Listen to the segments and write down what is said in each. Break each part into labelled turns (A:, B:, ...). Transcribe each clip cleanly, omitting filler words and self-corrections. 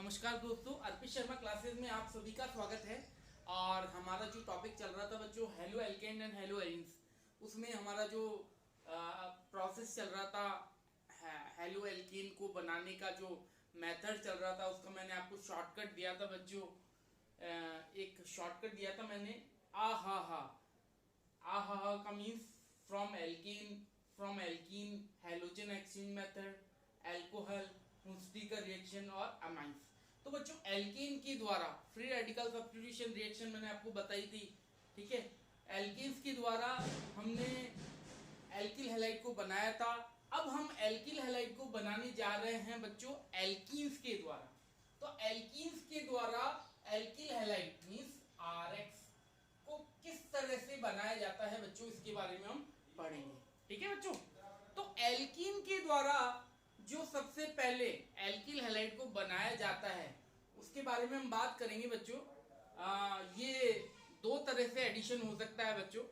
A: नमस्कार दोस्तों, अर्पित शर्मा क्लासेस में आप सभी का स्वागत है। और हमारा जो टॉपिक चल रहा था बच्चों, halo alkane and hello arenes, उसमें हमारा जो प्रोसेस चल रहा था हेलो एल्केन को बनाने का जो मेथड चल रहा था, उसका मैंने आपको शॉर्टकट दिया था बच्चों। एक शॉर्टकट दिया था मैंने, आ हा का means from alkene halogen exchange method, alcohol, Hunsdiecker reaction और अमाइंस। तो बच्चों एल्केन के द्वारा फ्री रेडिकल सब्स्टिट्यूशन रिएक्शन मैंने आपको बताई थी, ठीक है। एल्केन्स के द्वारा हमने एल्किल हैलाइड को बनाया था। अब हम एल्किल हैलाइड को बनाने जा रहे हैं बच्चों एल्कीन्स के द्वारा। तो एल्कीन्स के द्वारा एल्किल हैलाइड मींस आरएक्स को किस तरह से बनाया जाता है बच्चों, इसके बारे में हम पढ़ेंगे, ठीक है बच्चों। तो एल्कीन के द्वारा जो सबसे पहले एल्किल हैलाइड को बनाया जाता है उसके बारे में हम बात करेंगे बच्चों। ये दो तरह से एडिशन हो सकता है बच्चों।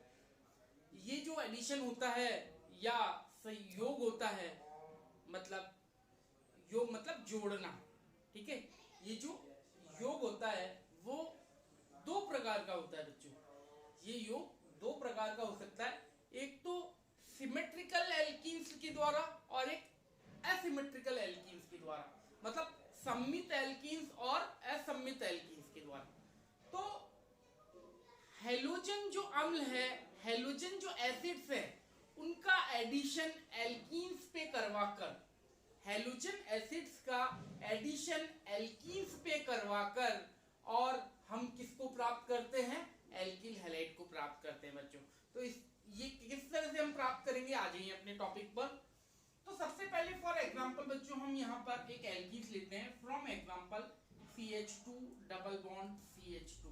A: ये जो एडिशन होता है या संयोग होता है, मतलब योग मतलब जोड़ना, ठीक है। ये जो योग होता है वो दो प्रकार का होता है बच्चों। ये योग दो प्रकार का हो सकता है, एक तो सिमेट्रिकल एल्कीन्स के द्वारा और एक एसिमेट्रिकल एल्कीन्स के द्वारा, मतलब सम्मित एल्कीन्स और असम्मित एल्कीन्स के द्वारा। तो हैलोजन जो अम्ल है, हैलोजन जो एसिड्स है, उनका एडिशन एल्कीन्स पे करवाकर, हैलोजन एसिड्स का एडिशन एल्कीन्स पे करवाकर, और हम किसको प्राप्त करते हैं, एल्किल हैलाइड को प्राप्त करते हैं बच्चों। तो ये किस तरह से हम प्राप्त करेंगे, आ जाइए अपने टॉपिक पर। तो सबसे पहले फॉर एग्जांपल बच्चों हम यहाँ पर एक एल्कीन्स लेते हैं। From example CH2 double bond CH2,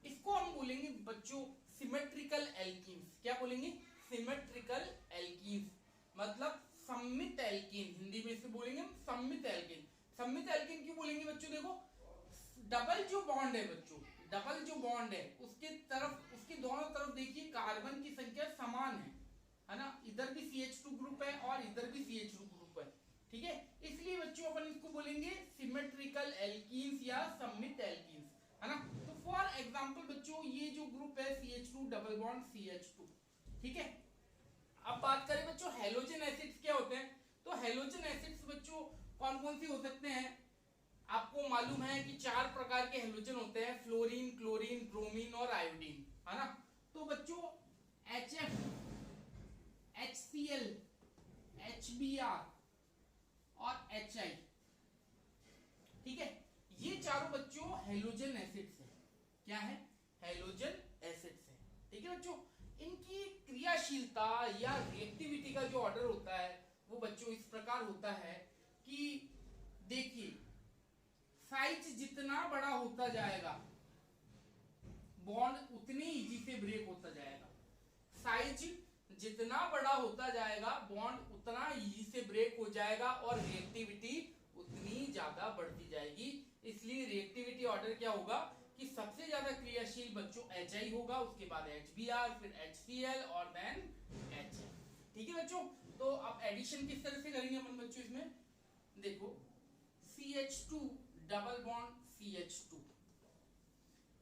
A: इसको हम बोलेंगे बच्चों सिमेट्रिकल एल्कीन्स। क्या बोलेंगे, सिमेट्रिकल एल्कीन्स, मतलब सम्मित एल्कीन। हिंदी में इसे बोलेंगे हम सम्मित एल्कीन। सम्मित एल्कीन क्यों बोलेंगे बच्चों, देखो डबल जो बॉन्ड है बच्चों, डबल जो बॉन्ड है उसके तरफ, उसके दोनों तरफ देखिए कार्बन की संख्या समान है ना। इधर भी CH2 ग्रुप है और इधर भी CH2 ग्रुप है, ठीक है। इसलिए बच्चों अपन इसको बोलेंगे सिमेट्रिकल एल्कीन्स या सम्मित एल्कीन्स, है ना। तो फॉर एग्जांपल बच्चों ये जो ग्रुप है CH2 डबल बॉन्ड CH2, ठीक है। अब बात करें बच्चों हैलोजन एसिड्स क्या होते हैं। तो हैलोजन एसिड्स बच्चों कौन कौन से हो सकते हैं, आपको मालूम है कि 4 प्रकार के हैलोजन होते हैं, फ्लोरीन, क्लोरीन, ब्रोमीन और आयोडीन, है ना। तो बच्चों HF, HCl, HBr और HI, ठीक है। ये चारों बच्चों हैलोजन एसिड्स हैं। क्या है, हैलोजन एसिड्स हैं, ठीक है बच्चों। इनकी क्रियाशीलता या रिएक्टिविटी का जो ऑर्डर होता है वो बच्चों इस प्रकार होता है कि देखिए साइज जितना बड़ा होता जाएगा बॉन्ड उतनी इजी से ब्रेक होता जाएगा। साइज जितना बड़ा होता जाएगा बॉन्ड उतना इजी से ब्रेक हो जाएगा और रिएक्टिविटी उतनी ज्यादा बढ़ती जाएगी। इसलिए रिएक्टिविटी ऑर्डर क्या होगा कि सबसे ज्यादा क्रियाशील बच्चों HI होगा, उसके बाद HBr, फिर HCl और देन HF, ठीक है बच्चों। तो अब एडिशन किस तरह से करेंगे अपन बच्चों, इसमें देखो CH2 डबल बॉन्ड CH2,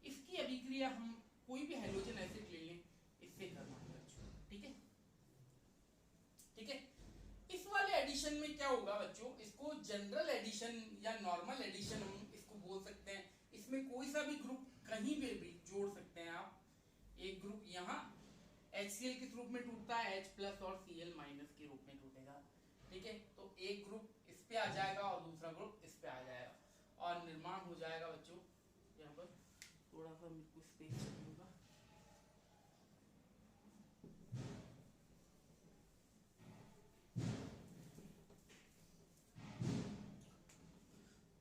A: इसकी अभिक्रिया हम कोई भी हैलोजन एसिड ले लें इससे करना है बच्चों, ठीक है, ठीक है। इस वाले एडिशन में क्या होगा बच्चों, इसको जनरल एडिशन या नॉर्मल एडिशन हम इसको बोल सकते हैं। इसमें कोई सा भी ग्रुप कहीं पे भी जोड़ सकते हैं आप। एक ग्रुप यहाँ HCl किस रूप में टूटता है, H प्लस और Cl माइनस के रूप में टूटेगा, ठीक है। तो एक ग्रुप इस पे आ जाएगा और दूसरा ग्रुप इस पे आ जाएगा और निर्माण हो जाएगा बच्चों। यहाँ पर थोड़ा सा मेरे को स्पेस चाहिए होगा,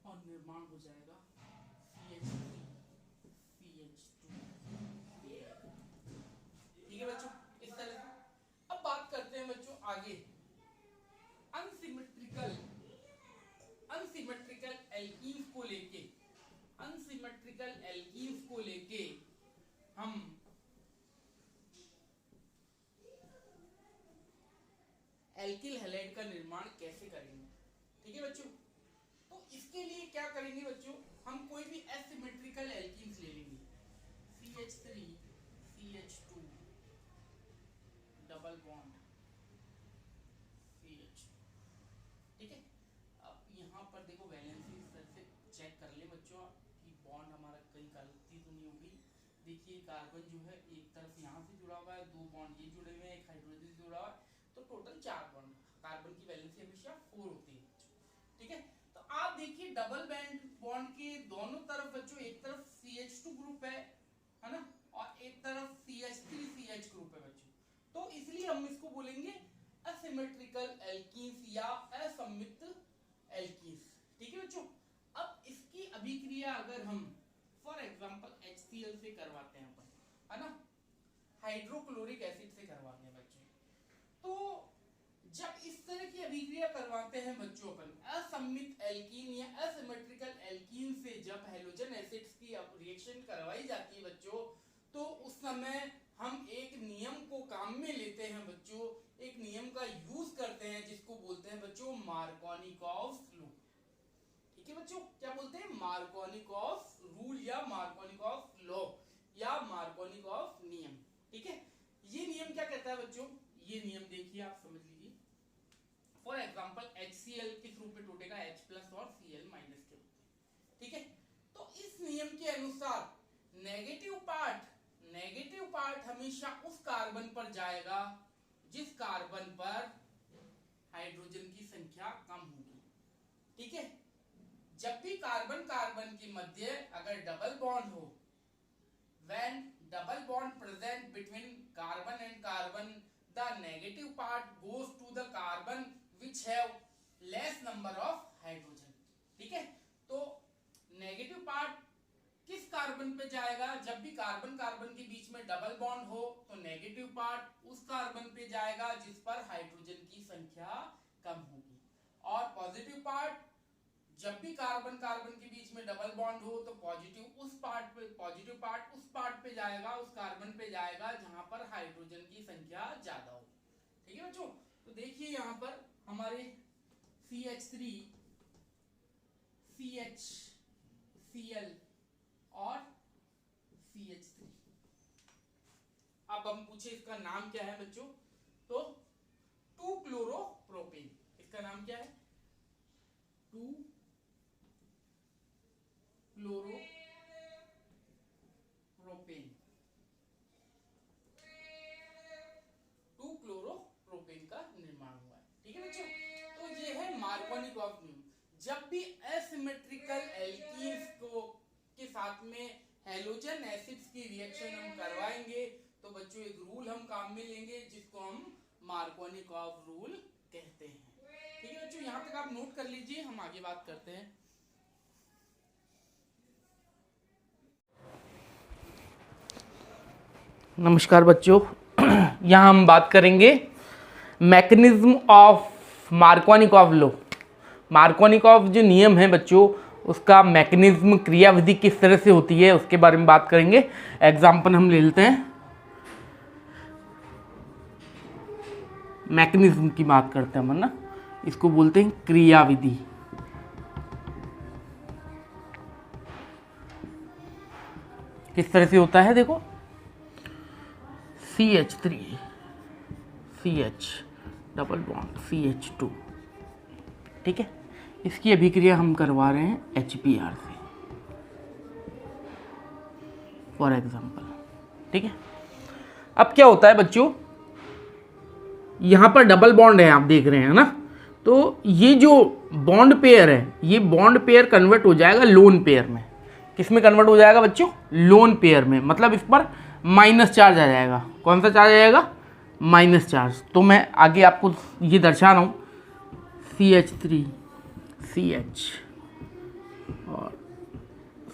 A: और निर्माण हो जाएगा CH3 CH2, ठीक है बच्चों, इस तरह से। अब बात करते हैं बच्चों आगे अनसिमेट्रिकल एल्कीन्स को लेके। अनसिमेट्रिकल एल्कीन्स को लेके हम एल्किल हैलाइड का निर्माण कैसे करेंगे, ठीक है बच्चों। तो इसके लिए क्या करेंगे चेक कर ले बच्चों कि बॉन्ड हमारा कहीं गलती तो नहीं होगी। देखिए कार्बन जो है एक तरफ यहाँ से जुड़ा हुआ है, 2 बॉन्ड ये जुड़े हुए हैं, एक हाइड्रोजन से जुड़ा हुआ है, तो टोटल 4 बॉन्ड। कार्बन की वैलेंसी हमेशा 4 होती है, ठीक है। तो आप देखिए डबल बॉन्ड के दोनों तरफ बच्चों, एक तरफ CH2 ग्रुप है ना, और एक तरफ CH3CH ग्रुप है बच्चों। तो इसलिए हम इसको बोलेंगे असिमेट्रिकल एल्कीन्स या असममित एल्कीन्स, ठीक है बच्चों। अब इसकी अभिक्रिया अगर हम फॉर एग्जांपल HCl से करवाते हैं अपन, है ना, हाइड्रोक्लोरिक एसिड से करवाते हैं बच्चों, तो जब इस तरह की अभिक्रिया करवाते हैं बच्चों अपन असममित एल्कीन या असिमेट्रिकल एल्कीन से, जब हैलोजन एसिड्स की रिएक्शन करवाई जाती है बच्चों, तो उस समय हम एक नियम को काम में लेते हैं बच्चों, एक नियम का यूज करते हैं जिसको बोलते हैं बच्चों मार्कोनिकॉव्स लॉ, ठीक है बच्चों। क्या बोलते हैं? मार्कोनिकॉव्स रूल या मार्कोनिकॉव्स लॉ या मार्कोनिकॉव्स नियम, ठीक है। ये नियम क्या कहता है बच्चों? ये नियम देखिए, आप समझ लीजिए। फॉर एग्जांपल HCl किस रूप में टूटेगा? H+ और Cl- के रूप में, ठीक है। तो इस नियम के अनुसार नेगेटिव पार्ट हमेशा उस कार्बन पर जाएगा जिस कार्बन पर हाइड्रोजन की संख्या कम होगी, ठीक है। जब भी कार्बन के मध्य अगर डबल बॉन्ड हो, when double bond present between carbon and carbon, the negative part goes to the carbon which have less number of hydrogen, ठीक है। तो नेगेटिव पार्ट किस कार्बन पे जाएगा? जब भी कार्बन के बीच में डबल बॉन्ड हो तो नेगेटिव पार्ट उस कार्बन पे जाएगा जिस पर हाइड्रोजन की संख्या कम होगी, और पॉजिटिव पार्ट जब भी कार्बन के बीच में डबल बॉन्ड हो तो पॉजिटिव पार्ट उस पार्ट पे जाएगा, उस कार्बन पे जाएगा जहां पर हाइड्रोजन की संख्या ज्यादा हो, ठीक है बच्चों। तो देखिए यहाँ पर हमारे CH3 CH Cl और CH3, अब हम पूछे इसका नाम क्या है बच्चों? तो 2-क्लोरोप्रोपेन, इसका नाम क्या है? 2-क्लोरोप्रोपेन का निर्माण हुआ है, ठीक है बच्चों। तो ये है मार्कोनिकॉव नियम। जब भी एसिमेट्रिकल एल्कीन्स के साथ में हैलोजन एसिड्स की रिएक्शन हम करवाएंगे तो बच्चों एक रूल हम काम में लेंगे जिसको हम मार्कोनिकॉव रूल कहते हैं, ठीक है बच्चों। यहाँ तक आप नोट कर लीजिए, हम आगे बात करते हैं। नमस्कार बच्चों, यहाँ हम बात करेंगे mechanism of Markovnikov law. Markovnikov जो नियम है बच्चों, उसका मैकेनिज्म, क्रियाविधि किस तरह से होती है उसके बारे में बात करेंगे। एग्जाम्पल हम ले लेते हैं, मैकेनिज्म की बात करते हैं ना, इसको बोलते हैं क्रियाविधि। किस तरह से होता है? देखो, CH3 CH double bond CH2, ठीक है। इसकी अभिक्रिया हम करवा रहे हैं HBr से फॉर एग्जांपल, ठीक है। अब क्या होता है बच्चों, यहाँ पर डबल बॉन्ड है, आप देख रहे हैं ना, तो ये जो बॉन्ड पेयर है, ये बॉन्ड पेयर कन्वर्ट हो जाएगा लोन पेयर में। किस में कन्वर्ट हो जाएगा बच्चों? लोन पेयर में, मतलब इस पर माइनस चार्ज आ जाएगा। कौन सा चार्ज आएगा? Minus charge. तो मैं आगे आपको ये दर्शा रहा हूँ, CH3 CH और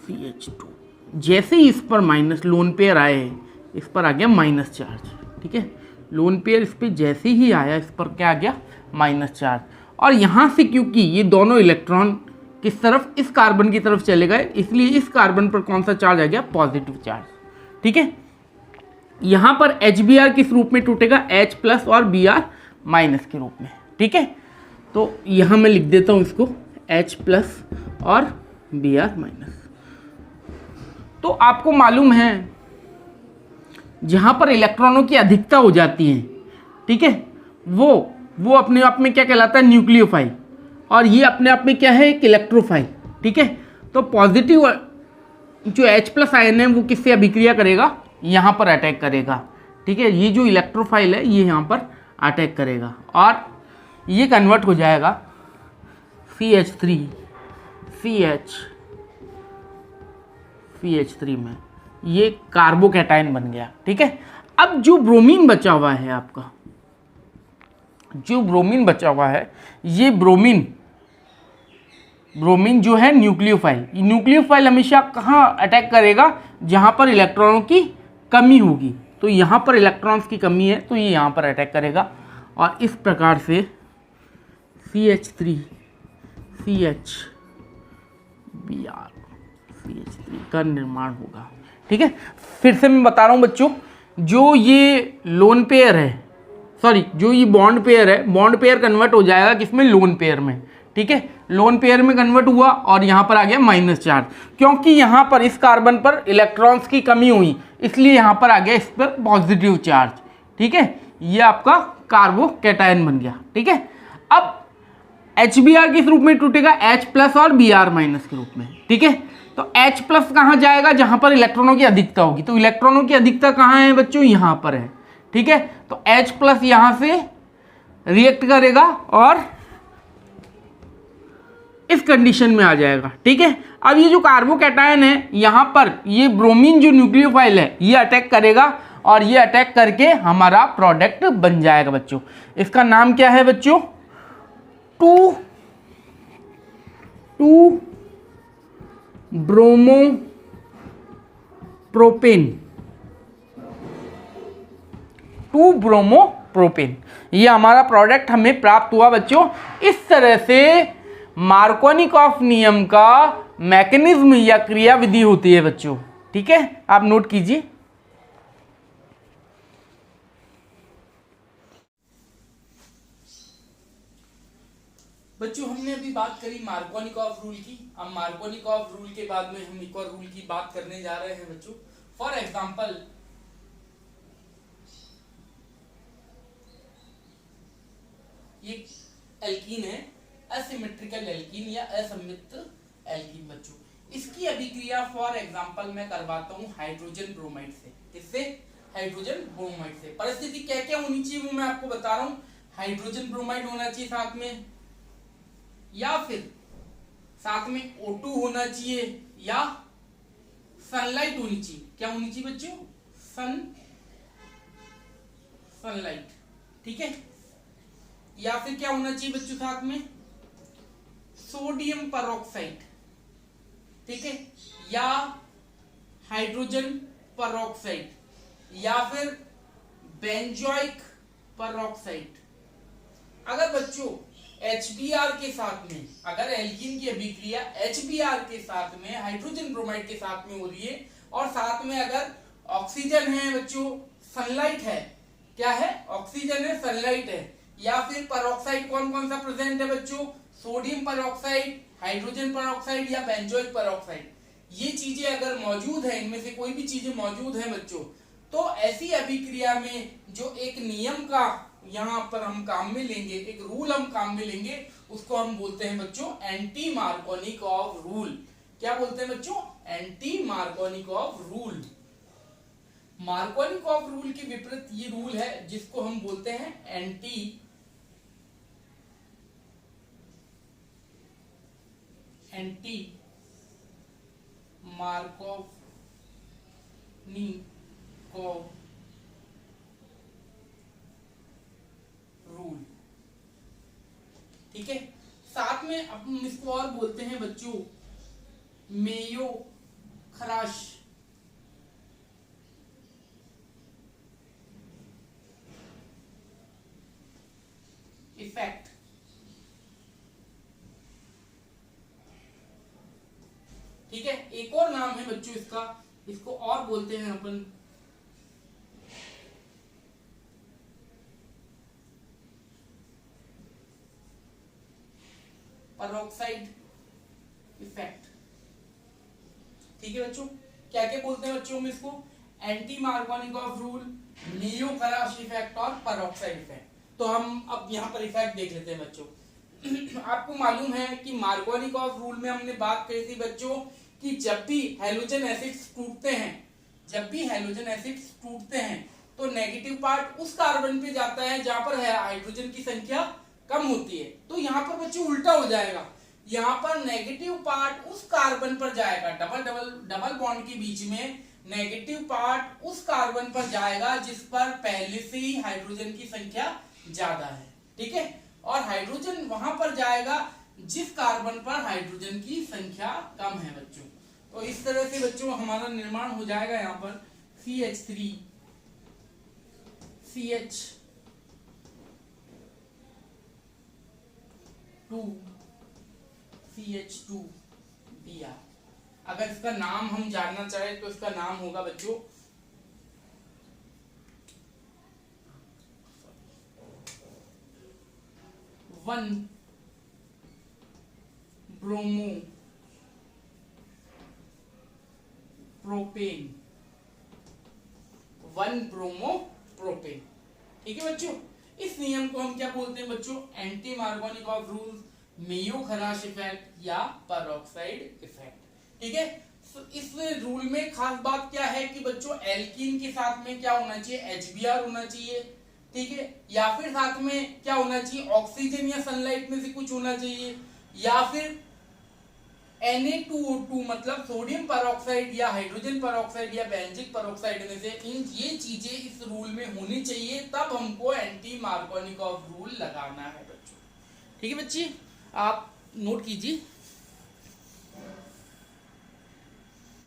A: CH2, जैसे ही इस पर माइनस लोन पेयर आए, इस पर आ गया माइनस चार्ज, ठीक है। लोन पेयर इस पर जैसे ही आया, इस पर क्या आ गया? Minus charge. और यहाँ से क्योंकि ये दोनों इलेक्ट्रॉन किस तरफ? इस कार्बन की तरफ चले गए, इसलिए इस कार्बन पर कौन सा चार्ज आ गया? पॉजिटिव चार्ज, ठीक है। यहाँ पर HBr किस रूप में टूटेगा? H+ और Br- के रूप में, ठीक है। तो यहाँ मैं लिख देता हूँ इसको H+ और Br-। तो आपको मालूम है जहाँ पर इलेक्ट्रॉनों की अधिकता हो जाती है, ठीक है, वो अपने आप में क्या कहलाता है? न्यूक्लियोफाइल। और ये अपने आप में क्या है? एक इलेक्ट्रोफाइल, ठीक है। तो पॉजिटिव जो H+ आयन है वो किससे अभिक्रिया करेगा, यहाँ पर अटैक करेगा, ठीक है। ये जो इलेक्ट्रोफाइल है ये यहाँ पर अटैक करेगा और ये कन्वर्ट हो जाएगा CH3 CH3 में, ये कार्बोकैटायन बन गया, ठीक है। अब जो ब्रोमीन बचा हुआ है आपका, जो ब्रोमीन बचा हुआ है, ये ब्रोमीन जो है न्यूक्लियोफाइल हमेशा कहाँ अटैक करेगा, जहाँ पर इलेक्ट्रॉनों की कमी होगी। तो यहाँ पर इलेक्ट्रॉन्स की कमी है तो ये यहाँ पर अटैक करेगा और इस प्रकार से CH3 का निर्माण होगा, ठीक है। फिर से मैं बता रहा हूँ बच्चों, जो ये लोन पेयर है, सॉरी जो ये बॉन्ड पेयर है, बॉन्ड पेयर कन्वर्ट हो जाएगा किसमें, लोन पेयर में, ठीक है। लोन पेयर में कन्वर्ट हुआ और यहाँ पर आ गया माइनस चार्ज, क्योंकि यहाँ पर इस कार्बन पर इलेक्ट्रॉन्स की कमी हुई, इसलिए यहाँ पर आ गया इस पर पॉजिटिव चार्ज, ठीक है। ये आपका कार्बोकैटायन बन गया, ठीक है। अब HBr किस रूप में टूटेगा, H+ और Br- के रूप में, ठीक है। तो H+ कहाँ जाएगा, जहाँ पर इलेक्ट्रॉनों की अधिकता होगी। तो इलेक्ट्रॉनों की अधिकता कहाँ है बच्चों, यहाँ पर है, ठीक है। तो H+ यहाँ से रिएक्ट करेगा और इस कंडीशन में आ जाएगा, ठीक है। अब ये जो कार्बोकैटायन है, यहाँ पर ये ब्रोमीन जो न्यूक्लियोफाइल है ये अटैक करेगा और ये अटैक करके हमारा प्रोडक्ट बन जाएगा बच्चों। इसका नाम क्या है बच्चों, 2-ब्रोमोप्रोपेन। ये हमारा प्रोडक्ट हमें प्राप्त हुआ बच्चों। इस तरह से मार्कोनिकॉफ नियम का मैकेनिज्म या क्रियाविधि होती है बच्चों, ठीक है। आप नोट कीजिए। बच्चों हमने अभी बात करी मार्कोनिकॉफ रूल की। अब मार्कोनिकॉफ रूल के बाद में हम एक और रूल की बात करने जा रहे हैं बच्चों। फॉर एग्जांपल ये एल्कीन है, असिमेट्रिकल एल्कीन या असममित एल्कीन बच्चों। इसकी अभिक्रिया फॉर एग्जांपल मैं करवाता हूं हाइड्रोजन ब्रोमाइड से। किससे, हाइड्रोजन ब्रोमाइड से। परिस्थिति क्या क्या होनी चाहिए वो मैं आपको बता रहा हूं। हाइड्रोजन ब्रोमाइड होना चाहिए साथ में, या फिर साथ में O2 होना चाहिए, या सनलाइट होनी चाहिए। क्या होनी चाहिए बच्चों, सनलाइट, ठीक है। या फिर क्या होना चाहिए बच्चों साथ में, सोडियम परऑक्साइड, ठीक है, या हाइड्रोजन परऑक्साइड, या फिर बेंजोइक परऑक्साइड। अगर बच्चों HBr के साथ में, अगर एल्कीन की अभिक्रिया HBr के साथ में हाइड्रोजन ब्रोमाइड के साथ में हो रही है और साथ में अगर ऑक्सीजन है बच्चों, सनलाइट है, क्या है, ऑक्सीजन है, सनलाइट है, या फिर परऑक्साइड कौन कौन सा प्रेजेंट है बच्चों, सोडियम परऑक्साइड, हाइड्रोजन परऑक्साइड या बेंजोइक परऑक्साइड, ये चीजें अगर मौजूद है, इनमें से कोई भी चीजें मौजूद है बच्चों, तो ऐसी अभिक्रिया में जो एक नियम का यहाँ पर हम काम में लेंगे, एक रूल हम काम में लेंगे, उसको हम बोलते हैं बच्चों एंटी मार्कोनिकॉफ रूल। क्या बोलते हैं बच्चों, anti Markovnikov rule. Markovnikov rule के विपरीत ये रूल है जिसको हम बोलते हैं एंटी मार्कोनिकॉफ रूल, ठीक है। साथ में हम इसको और बोलते हैं बच्चों मेयो खराश इफेक्ट, ठीक है। एक और नाम है बच्चों इसका, इसको और बोलते हैं अपन परऑक्साइड इफेक्ट, ठीक है बच्चों। क्या क्या बोलते हैं बच्चों में इसको, एंटी मार्कोनिकॉफ रूल, नियो खराश इफेक्ट और परऑक्साइड इफेक्ट। तो हम अब यहाँ पर इफेक्ट देख लेते हैं बच्चों। आपको मालूम है कि मार्कोनिकॉफ रूल में हमने बात करी थी बच्चों कि जब भी हैलोजन एसिड्स टूटते हैं तो नेगेटिव पार्ट उस कार्बन पे जाता है जहां पर हाइड्रोजन की संख्या कम होती है। तो यहाँ पर बच्चों उल्टा हो जाएगा, यहाँ पर नेगेटिव पार्ट उस कार्बन पर जाएगा, डबल बॉन्ड के बीच में नेगेटिव पार्ट उस कार्बन पर जाएगा जिस पर पहले से ही हाइड्रोजन की संख्या ज्यादा है, ठीक है। और हाइड्रोजन वहां पर जाएगा जिस कार्बन पर हाइड्रोजन की संख्या कम है बच्चों। तो इस तरह से बच्चों हमारा निर्माण हो जाएगा यहाँ पर CH3 CH2 Br। अगर इसका नाम हम जानना चाहे तो इसका नाम होगा बच्चों 1-ब्रोमोप्रोपेन। ठीक है बच्चों, इस नियम को हम क्या बोलते हैं बच्चों? एंटी मार्कोनिकॉफ रूल, मेयो-खराश इफेक्ट या पेरोक्साइड इफेक्ट। ठीक है, तो इस रूल में खास बात क्या है कि बच्चों एल्कीन के साथ में क्या होना चाहिए? HBr होना चाहिए, ठीक है, या फिर साथ में क्या होना चाहिए? ऑक्सीजन या सनलाइट में से कुछ होना चाहिए, या फिर Na2O2 मतलब सोडियम पेरोक्साइड या हाइड्रोजन पेरोक्साइड या बेंजिक पेरोक्साइड में से ये चीजें इस रूल में होनी चाहिए, तब हमको एंटी मार्कोनिकॉफ रूल लगाना है बच्चों। ठीक है बच्चे, आप नोट कीजिए।